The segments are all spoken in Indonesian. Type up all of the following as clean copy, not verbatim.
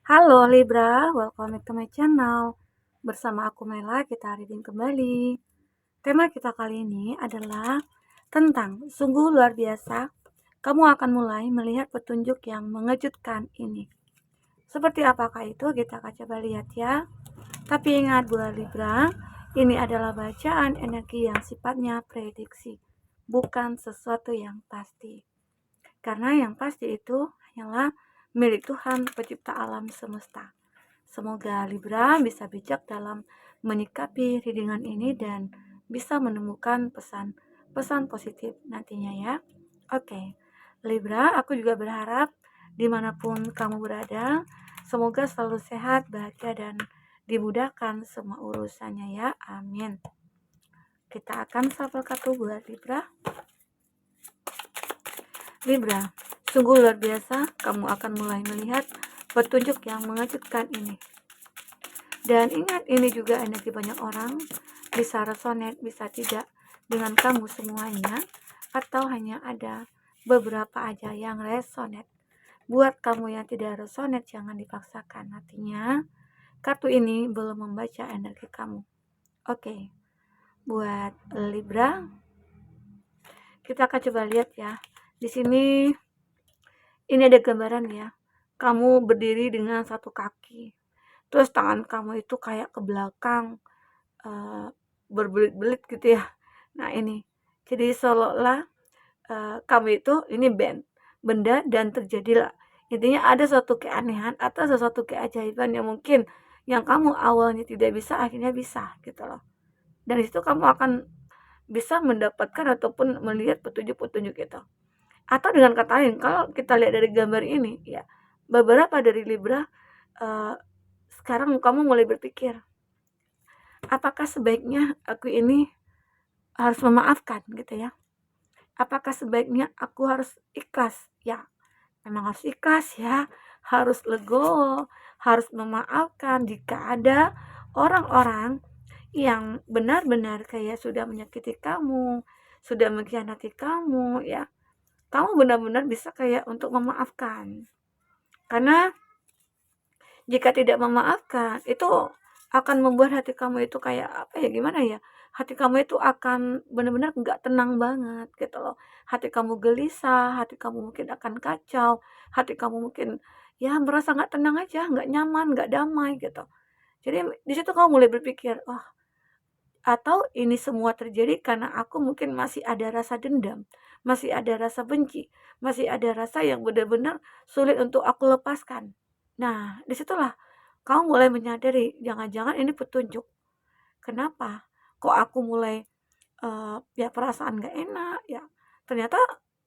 Halo Libra, welcome back to my channel. Bersama aku Mela, kita reading kembali. Tema kita kali ini adalah tentang sungguh luar biasa. Kamu akan mulai melihat petunjuk yang mengejutkan ini. Seperti apakah itu? Kita akan coba lihat ya. Tapi ingat buat Libra, ini adalah bacaan energi yang sifatnya prediksi, bukan sesuatu yang pasti. Karena yang pasti itu hanyalah milik Tuhan pencipta alam semesta. Semoga Libra bisa bijak dalam menyikapi readingan ini dan bisa menemukan pesan-pesan positif nantinya ya. Oke, Libra, aku juga berharap dimanapun kamu berada, semoga selalu sehat, bahagia, dan dimudahkan semua urusannya ya. Amin. Kita akan shuffle kartu buat Libra. Libra, sungguh luar biasa, kamu akan mulai melihat petunjuk yang mengejutkan ini. Dan ingat, ini juga energi banyak orang, bisa resonate, bisa tidak dengan kamu semuanya, atau hanya ada beberapa aja yang resonate. Buat kamu yang tidak resonate, jangan dipaksakan. Artinya, kartu ini belum membaca energi kamu. Oke, buat Libra, kita akan coba lihat ya. Di sini, ini ada gambaran ya. Kamu berdiri dengan satu kaki. Terus tangan kamu itu kayak ke belakang, berbelit-belit gitu ya. Nah ini, jadi seolah-olah kamu itu ini benda dan terjadilah. Intinya ada suatu keanehan atau sesuatu keajaiban yang mungkin yang kamu awalnya tidak bisa akhirnya bisa gitu loh. Dan disitu kamu akan bisa mendapatkan ataupun melihat petunjuk-petunjuk itu. Atau dengan kata lain, kalau kita lihat dari gambar ini ya, beberapa dari Libra sekarang kamu mulai berpikir, apakah sebaiknya aku ini harus memaafkan gitu ya? Apakah sebaiknya aku harus ikhlas? Ya, memang harus ikhlas ya, harus legowo, harus memaafkan jika ada orang-orang yang benar-benar kayak sudah menyakiti kamu, sudah mengkhianati kamu ya. Kamu benar-benar bisa kayak untuk memaafkan. Karena jika tidak memaafkan, itu akan membuat hati kamu itu kayak apa ya, gimana ya, hati kamu itu akan benar-benar nggak tenang banget gitu loh. Hati kamu gelisah, hati kamu mungkin akan kacau, hati kamu mungkin ya merasa nggak tenang aja, nggak nyaman, nggak damai gitu. Jadi di situ kamu mulai berpikir, oh, atau ini semua terjadi karena aku mungkin masih ada rasa dendam, masih ada rasa benci, masih ada rasa yang benar-benar sulit untuk aku lepaskan. Nah, disitulah kamu mulai menyadari, jangan-jangan ini petunjuk. Kenapa? Kok aku mulai ya perasaan gak enak, ya ternyata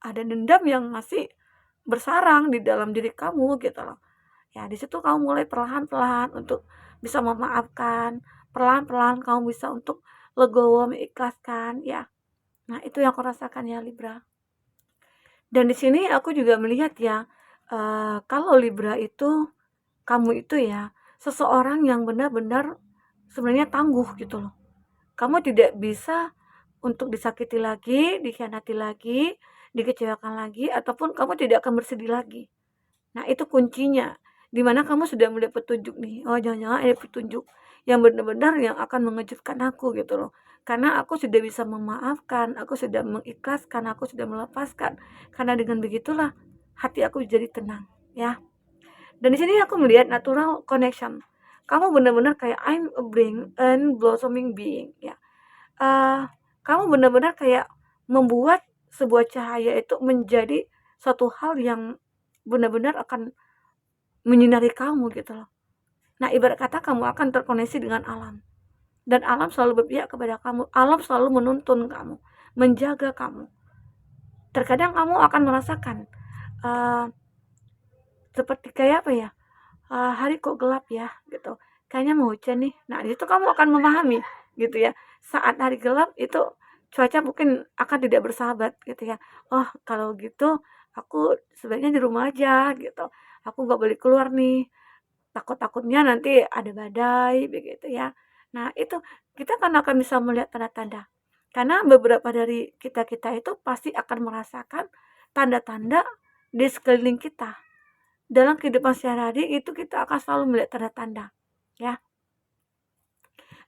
ada dendam yang masih bersarang di dalam diri kamu gitu loh. Ya, di situ kamu mulai perlahan-lahan untuk bisa memaafkan, perlahan-perlahan kamu bisa untuk legowo, mengikhlaskan, ya. Nah, itu yang aku rasakan ya Libra. Dan di sini aku juga melihat ya, kalau Libra itu, kamu itu ya, seseorang yang benar-benar sebenarnya tangguh gitu loh. Kamu tidak bisa untuk disakiti lagi, dikhianati lagi, dikecewakan lagi, ataupun kamu tidak akan bersedih lagi. Nah, itu kuncinya. Di mana kamu sudah melihat petunjuk nih. Oh, jangan-jangan ada petunjuk yang benar-benar yang akan mengejutkan aku gitu loh. Karena aku sudah bisa memaafkan, aku sudah mengikhlaskan, aku sudah melepaskan. Karena dengan begitulah hati aku jadi tenang, ya. Dan di sini aku melihat natural connection. Kamu benar-benar kayak I'm a being and blossoming being, ya. Kamu benar-benar kayak membuat sebuah cahaya itu menjadi suatu hal yang benar-benar akan menyinari kamu gitu loh. Nah, ibarat kata kamu akan terkoneksi dengan alam. Dan alam selalu berpihak kepada kamu. Alam selalu menuntun kamu, menjaga kamu. Terkadang kamu akan merasakan seperti kayak apa ya? Hari kok gelap ya gitu. Kayaknya mau hujan nih. Nah, di situ kamu akan memahami gitu ya. Saat hari gelap itu cuaca mungkin akan tidak bersahabat gitu ya. Oh, kalau gitu aku sebaiknya di rumah aja gitu. Aku nggak boleh keluar nih. Takut-takutnya nanti ada badai begitu ya. Nah, itu kita kan akan bisa melihat tanda-tanda. Karena beberapa dari kita-kita itu pasti akan merasakan tanda-tanda di sekeliling kita. dalam kehidupan sehari-hari itu kita akan selalu melihat tanda-tanda, ya.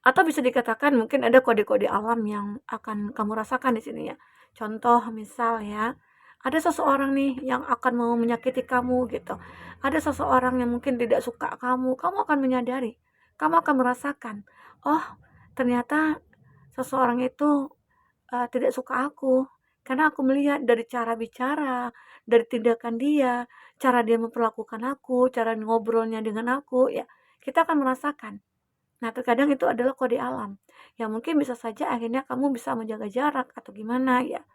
Atau bisa dikatakan mungkin ada kode-kode alam yang akan kamu rasakan di sini ya. Contoh misal ya, ada seseorang nih yang akan mau menyakiti kamu gitu. Ada seseorang yang mungkin tidak suka kamu akan menyadari, kamu akan merasakan, oh ternyata seseorang itu tidak suka aku. Karena aku melihat dari cara bicara, dari tindakan dia, cara dia memperlakukan aku, cara ngobrolnya dengan aku, ya kita akan merasakan. Nah, terkadang itu adalah kode alam, yang mungkin bisa saja akhirnya kamu bisa menjaga jarak atau gimana ya.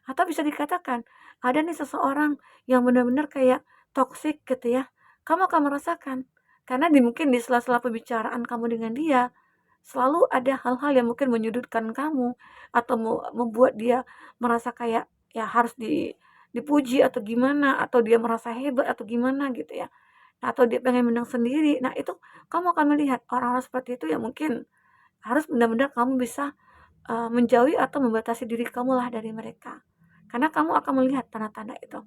Atau bisa dikatakan, ada nih seseorang yang benar-benar kayak toksik gitu ya. Kamu akan merasakan, karena mungkin di sela-sela pembicaraan kamu dengan dia, selalu ada hal-hal yang mungkin menyudutkan kamu, atau membuat dia merasa kayak ya harus dipuji atau gimana, atau dia merasa hebat atau gimana gitu ya. Atau dia pengen menang sendiri. Nah, itu kamu akan melihat orang-orang seperti itu ya mungkin harus benar-benar kamu bisa, menjauhi atau membatasi diri kamulah dari mereka. Karena kamu akan melihat tanda-tanda itu.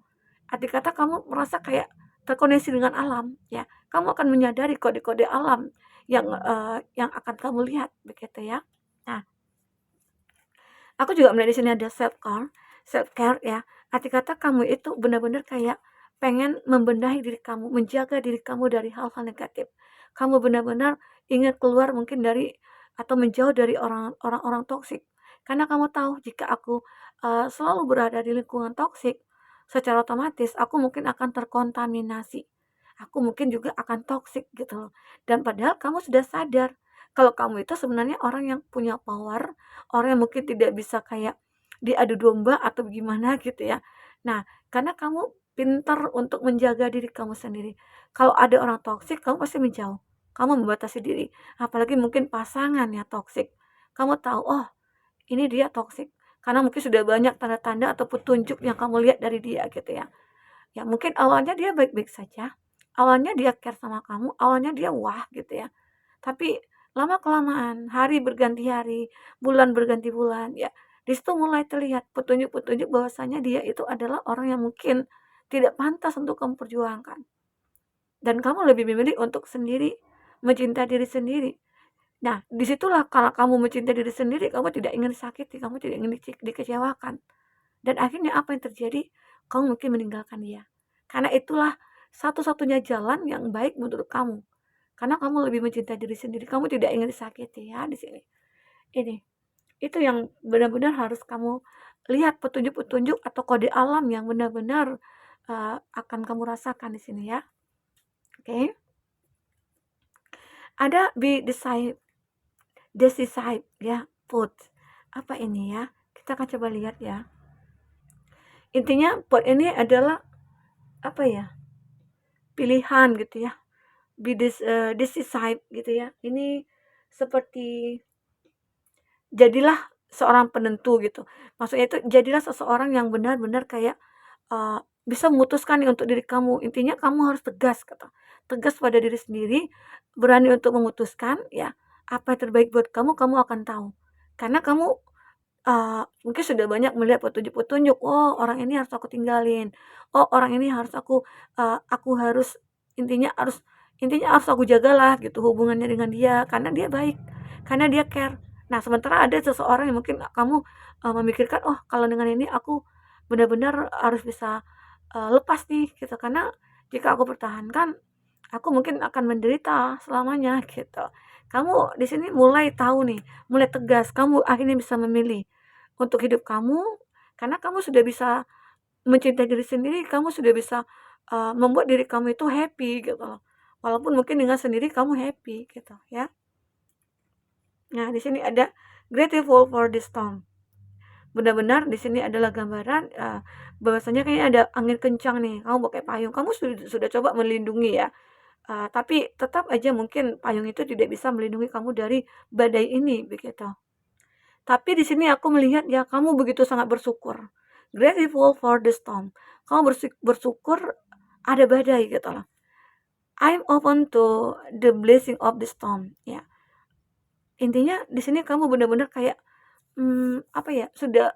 Arti kata kamu merasa kayak terkoneksi dengan alam, ya. Kamu akan menyadari kode-kode alam yang akan kamu lihat, begitu ya. Nah, aku juga melihat di sini ada self care ya. Arti kata kamu itu benar-benar kayak pengen membenahi diri kamu, menjaga diri kamu dari hal-hal negatif. Kamu benar-benar ingin keluar mungkin dari atau menjauh dari orang-orang toksik. Karena kamu tahu jika aku selalu berada di lingkungan toksik, secara otomatis aku mungkin akan terkontaminasi. Aku mungkin juga akan toksik gitu loh. Dan padahal kamu sudah sadar kalau kamu itu sebenarnya orang yang punya power, orang yang mungkin tidak bisa kayak diadu domba atau gimana gitu ya. Nah, karena kamu pintar untuk menjaga diri kamu sendiri. Kalau ada orang toksik, kamu pasti menjauh. Kamu membatasi diri. Apalagi mungkin pasangan ya toksik. Kamu tahu, oh ini dia toksik. Karena mungkin sudah banyak tanda-tanda atau petunjuk yang kamu lihat dari dia gitu ya. Ya mungkin awalnya dia baik-baik saja. Awalnya dia care sama kamu, awalnya dia wah gitu ya. Tapi lama-kelamaan, hari berganti hari, bulan berganti bulan, ya di situ mulai terlihat petunjuk-petunjuk bahwasanya dia itu adalah orang yang mungkin tidak pantas untuk kamu perjuangkan. Dan kamu lebih memilih untuk sendiri, mencintai diri sendiri. Nah, disitulah kalau kamu mencintai diri sendiri, kamu tidak ingin sakiti, kamu tidak ingin dikecewakan. Dan akhirnya apa yang terjadi? Kamu mungkin meninggalkan dia. Karena itulah satu-satunya jalan yang baik menurut kamu. Karena kamu lebih mencintai diri sendiri, kamu tidak ingin disakiti ya di sini. Ini, itu yang benar-benar harus kamu lihat petunjuk-petunjuk atau kode alam yang benar-benar akan kamu rasakan di sini ya. Oke. Ada be decisive ya, put. Apa ini ya? Kita akan coba lihat ya. Intinya put ini adalah apa ya? Pilihan gitu ya. Decisive gitu ya. Ini seperti jadilah seorang penentu gitu. Maksudnya itu jadilah seseorang yang benar-benar kayak bisa memutuskan nih untuk diri kamu. Intinya kamu harus tegas kata. Tegas pada diri sendiri, berani untuk memutuskan ya apa yang terbaik buat kamu, kamu akan tahu. Karena kamu mungkin sudah banyak melihat petunjuk-petunjuk, "Oh, orang ini harus aku tinggalin. Oh, orang ini harus aku harus intinya harus aku jagalah," gitu, hubungannya dengan dia, karena dia baik, karena dia care. Nah, sementara ada seseorang yang mungkin kamu, memikirkan, "Oh, kalau dengan ini aku benar-benar harus bisa, lepas nih," gitu, "karena jika aku pertahankan, aku mungkin akan menderita selamanya," gitu. Kamu di sini mulai tahu nih, mulai tegas, kamu akhirnya bisa memilih untuk hidup kamu, karena kamu sudah bisa mencintai diri sendiri, kamu sudah bisa, membuat diri kamu itu happy gitu loh. Walaupun mungkin dengan sendiri kamu happy gitu ya. Nah, di sini ada grateful for the storm. Benar-benar di sini adalah gambaran, bahwasanya kayaknya ada angin kencang nih, kamu pakai payung, kamu sudah coba melindungi ya, tapi tetap aja mungkin payung itu tidak bisa melindungi kamu dari badai ini, begitu. Tapi di sini aku melihat ya kamu begitu sangat bersyukur. Grateful for the storm. Kamu bersyukur ada badai gitu loh. I'm open to the blessing of the storm. Ya, intinya di sini kamu benar-benar kayak apa ya, sudah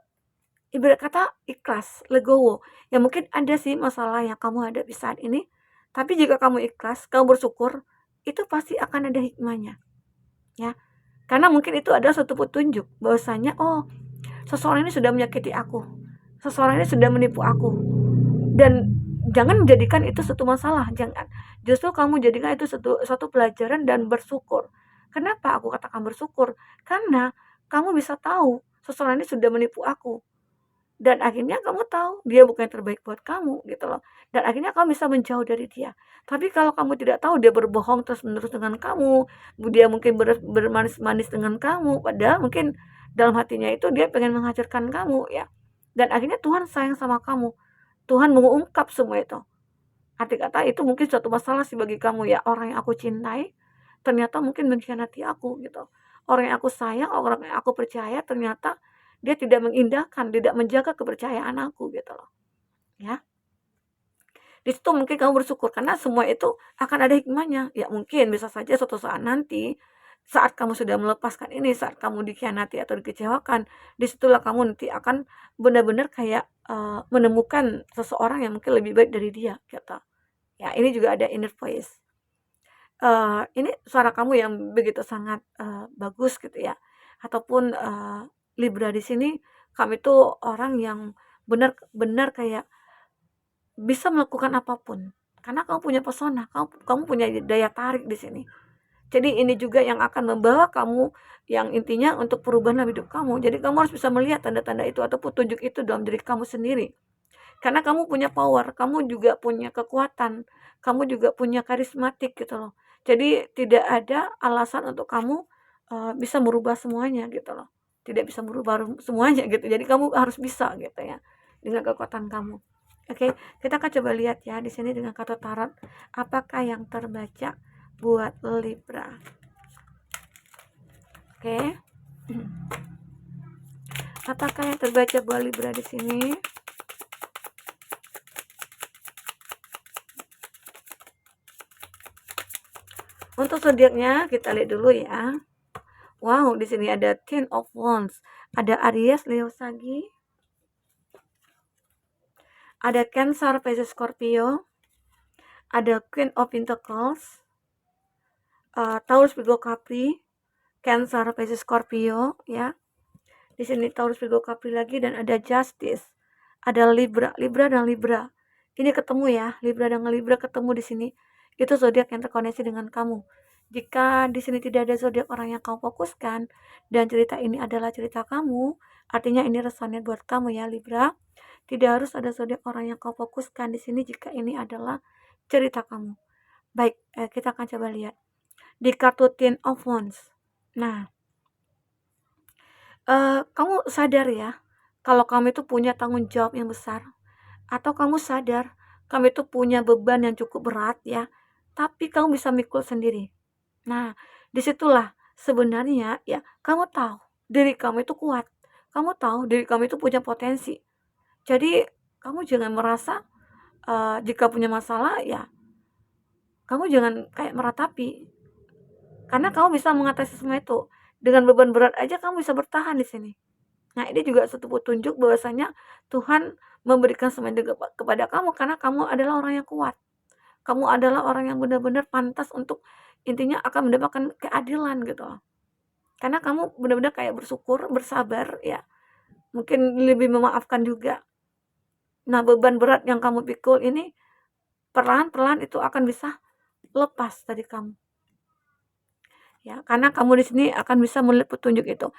ibarat kata ikhlas, legowo. Ya mungkin ada sih masalah yang kamu hadapi saat ini, Tapi jika kamu ikhlas, kamu bersyukur, itu pasti akan ada hikmahnya, ya. Karena mungkin itu adalah suatu petunjuk bahwasanya, oh, seseorang ini sudah menyakiti aku, seseorang ini sudah menipu aku, dan jangan menjadikan itu satu masalah, jangan. Justru kamu jadikan itu satu pelajaran dan bersyukur. Kenapa aku katakan bersyukur? Karena kamu bisa tahu seseorang ini sudah menipu aku, dan akhirnya kamu tahu dia bukan yang terbaik buat kamu gitu loh, dan akhirnya kamu bisa menjauh dari dia. Tapi kalau kamu tidak tahu dia berbohong terus-menerus dengan kamu, dia mungkin bermanis-manis dengan kamu, padahal mungkin dalam hatinya itu dia pengen menghancurkan kamu ya, dan akhirnya Tuhan sayang sama kamu, Tuhan mengungkap semua itu. Arti kata itu mungkin suatu masalah sih bagi kamu ya, orang yang aku cintai ternyata mungkin mengkhianati aku gitu. Orang yang aku sayang, orang yang aku percaya ternyata dia tidak mengindahkan, tidak menjaga kepercayaan aku gitu loh. Ya. Di situ mungkin kamu bersyukur karena semua itu akan ada hikmahnya. Ya mungkin bisa saja suatu saat nanti saat kamu sudah melepaskan ini, saat kamu dikhianati atau dikecewakan, disitulah kamu nanti akan benar-benar kayak menemukan seseorang yang mungkin lebih baik dari dia gitu. Ya, ini juga ada inner voice. Ini suara kamu yang begitu sangat, bagus gitu ya, ataupun, Libra di sini, kamu itu orang yang benar-benar kayak bisa melakukan apapun, karena kamu punya pesona, kamu punya daya tarik di sini. Jadi ini juga yang akan membawa kamu yang intinya untuk perubahan dalam hidup kamu. Jadi kamu harus bisa melihat tanda-tanda itu atau petunjuk itu dalam diri kamu sendiri. Karena kamu punya power, kamu juga punya kekuatan, kamu juga punya karismatik gitu loh. Jadi tidak ada alasan untuk kamu, bisa merubah semuanya gitu loh. Tidak bisa merubah semuanya gitu. Jadi kamu harus bisa gitu ya, dengan kekuatan kamu. Oke, kita akan coba lihat ya di sini dengan kartu tarot, apakah yang terbaca buat Libra. Oke. Apakah yang terbaca buat Libra di sini? Untuk zodiaknya kita lihat dulu ya. Wow, di sini ada Ten of Wands, ada Aries, Leo, Sagi, ada Cancer, Pisces, Scorpio, ada Queen of Pentacles, Taurus, Virgo, Capri, Cancer, Pisces, Scorpio ya. Di sini Taurus, Virgo, Capri lagi, dan ada Justice, ada Libra, dan Libra. Ini ketemu ya, Libra dan Libra ketemu di sini. Itu zodiak yang terkoneksi dengan kamu. Jika di sini tidak ada zodiak orang yang kamu fokuskan dan cerita ini adalah cerita kamu, artinya ini resonate buat kamu ya Libra. Tidak harus ada zodiak orang yang kamu fokuskan di sini jika ini adalah cerita kamu. Baik, kita akan coba lihat di kartu Ten of Wands. Nah, kamu sadar ya kalau kamu itu punya tanggung jawab yang besar, atau kamu sadar kamu itu punya beban yang cukup berat ya, tapi kamu bisa mikul sendiri. Nah, disitulah sebenarnya ya kamu tahu diri kamu itu kuat, kamu tahu diri kamu itu punya potensi. Jadi kamu jangan merasa jika punya masalah ya kamu jangan kayak meratapi, karena kamu bisa mengatasi semua itu. Dengan beban berat aja kamu bisa bertahan di sini. Nah, ini juga suatu petunjuk bahwasanya Tuhan memberikan semua itu kepada kamu karena kamu adalah orang yang kuat. Kamu adalah orang yang benar-benar pantas untuk intinya akan mendapatkan keadilan gitu loh. Karena kamu benar-benar kayak bersyukur, bersabar ya. Mungkin lebih memaafkan juga. Nah, beban berat yang kamu pikul ini perlahan-perlahan itu akan bisa lepas dari kamu. Ya, karena kamu di sini akan bisa melihat petunjuk itu.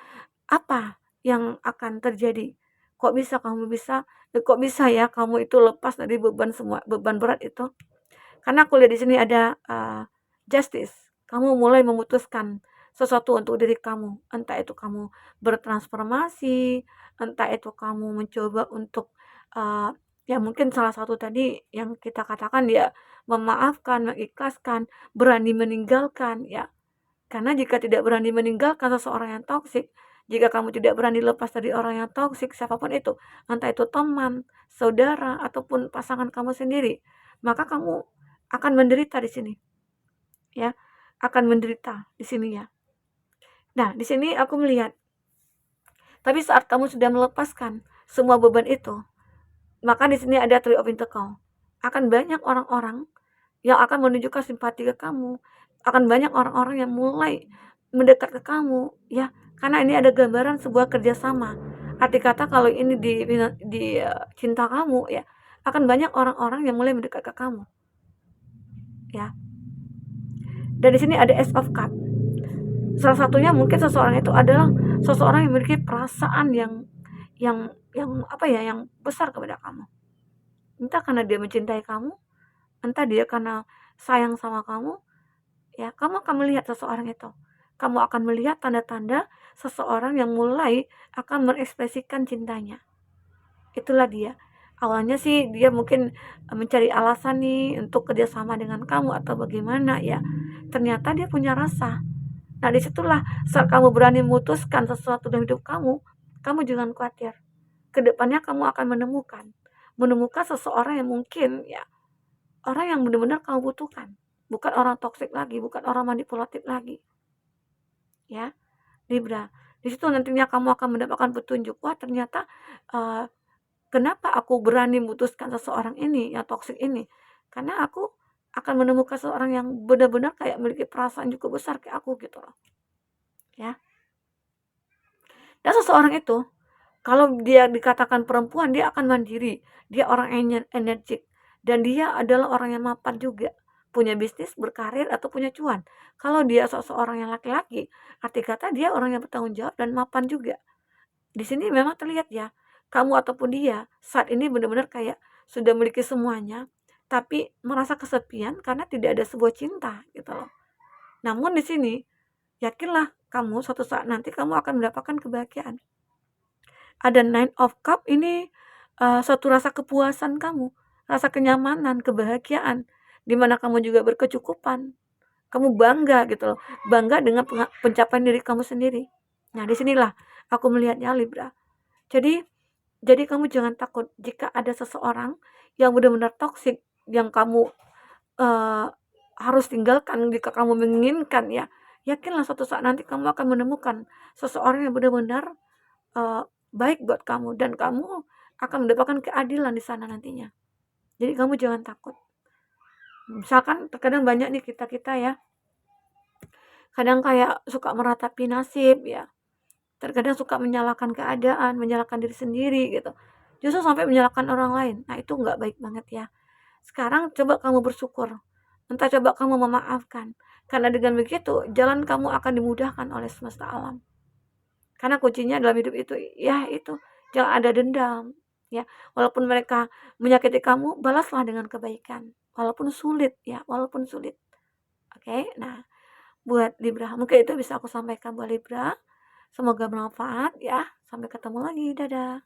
Apa yang akan terjadi? Kok bisa ya kamu itu lepas dari beban berat itu? Karena aku lihat di sini ada justice. Kamu mulai memutuskan sesuatu untuk diri kamu. Entah itu kamu bertransformasi, entah itu kamu mencoba untuk ya mungkin salah satu tadi yang kita katakan ya memaafkan, mengikhlaskan, berani meninggalkan ya. Karena jika tidak berani meninggalkan seseorang yang toksik, jika kamu tidak berani lepas dari orang yang toksik, siapapun itu, entah itu teman, saudara, ataupun pasangan kamu sendiri, maka kamu akan menderita di sini. Ya, akan menderita di sini ya. Nah, di sini aku melihat, tapi saat kamu sudah melepaskan semua beban itu, maka di sini ada Three of Pentacles. Akan banyak orang-orang yang akan menunjukkan simpati ke kamu. Akan banyak orang-orang yang mulai mendekat ke kamu, ya. Karena ini ada gambaran sebuah kerjasama. Arti kata kalau ini di cinta kamu, ya, akan banyak orang-orang yang mulai mendekat ke kamu, ya. Dan di sini ada Ace of Cup. Salah satunya mungkin seseorang itu adalah seseorang yang memiliki perasaan yang apa ya, yang besar kepada kamu. Entah karena dia mencintai kamu, entah dia karena sayang sama kamu, ya, kamu akan melihat seseorang itu. Kamu akan melihat tanda-tanda seseorang yang mulai akan mengekspresikan cintanya. Itulah dia. Awalnya sih dia mungkin mencari alasan nih untuk kerjasama dengan kamu atau bagaimana, ya. Ternyata dia punya rasa. Nah, disitulah saat kamu berani memutuskan sesuatu dalam hidup kamu jangan khawatir. Kedepannya kamu akan menemukan seseorang yang mungkin, ya, orang yang benar-benar kamu butuhkan. Bukan orang toksik lagi, bukan orang manipulatif lagi. Ya, Libra. Di situ nantinya kamu akan mendapatkan petunjuk. Wah, ternyata kenapa aku berani memutuskan seseorang ini yang toksik ini? Karena aku akan menemukan seseorang yang benar-benar kayak memiliki perasaan cukup besar kayak aku gitu loh. Ya. Dan seseorang itu kalau dia dikatakan perempuan, dia akan mandiri. Dia orang energik. Dan dia adalah orang yang mapan juga. Punya bisnis, berkarir, atau punya cuan. Kalau dia seseorang yang laki-laki, arti kata dia orang yang bertanggung jawab dan mapan juga. Di sini memang terlihat ya, kamu ataupun dia saat ini benar-benar kayak sudah memiliki semuanya, tapi merasa kesepian karena tidak ada sebuah cinta gitu loh. Namun di sini, yakinlah kamu suatu saat nanti kamu akan mendapatkan kebahagiaan. Ada Nine of Cup ini suatu rasa kepuasan kamu, rasa kenyamanan, kebahagiaan, di mana kamu juga berkecukupan. Kamu bangga gitu loh, bangga dengan pencapaian diri kamu sendiri. Nah, disinilah aku melihatnya Libra. Jadi kamu jangan takut jika ada seseorang yang benar-benar toksik yang kamu harus tinggalkan jika kamu menginginkan, ya. Yakinlah suatu saat nanti kamu akan menemukan seseorang yang benar-benar baik buat kamu dan kamu akan mendapatkan keadilan di sana nantinya. Jadi kamu jangan takut. Misalkan terkadang banyak nih kita ya, kadang kayak suka meratapi nasib, ya. Terkadang suka menyalahkan keadaan, menyalahkan diri sendiri gitu. Justru sampai menyalahkan orang lain. Nah, itu nggak baik banget ya. Sekarang coba kamu bersyukur. Entah coba kamu memaafkan. Karena dengan begitu, jalan kamu akan dimudahkan oleh semesta alam. Karena kuncinya dalam hidup itu, ya itu, jangan ada dendam. Ya, walaupun mereka menyakiti kamu, balaslah dengan kebaikan. Walaupun sulit, ya, walaupun sulit. Oke, nah, buat Libra, mungkin itu bisa aku sampaikan buat Libra. Semoga bermanfaat ya. Sampai ketemu lagi. Dadah.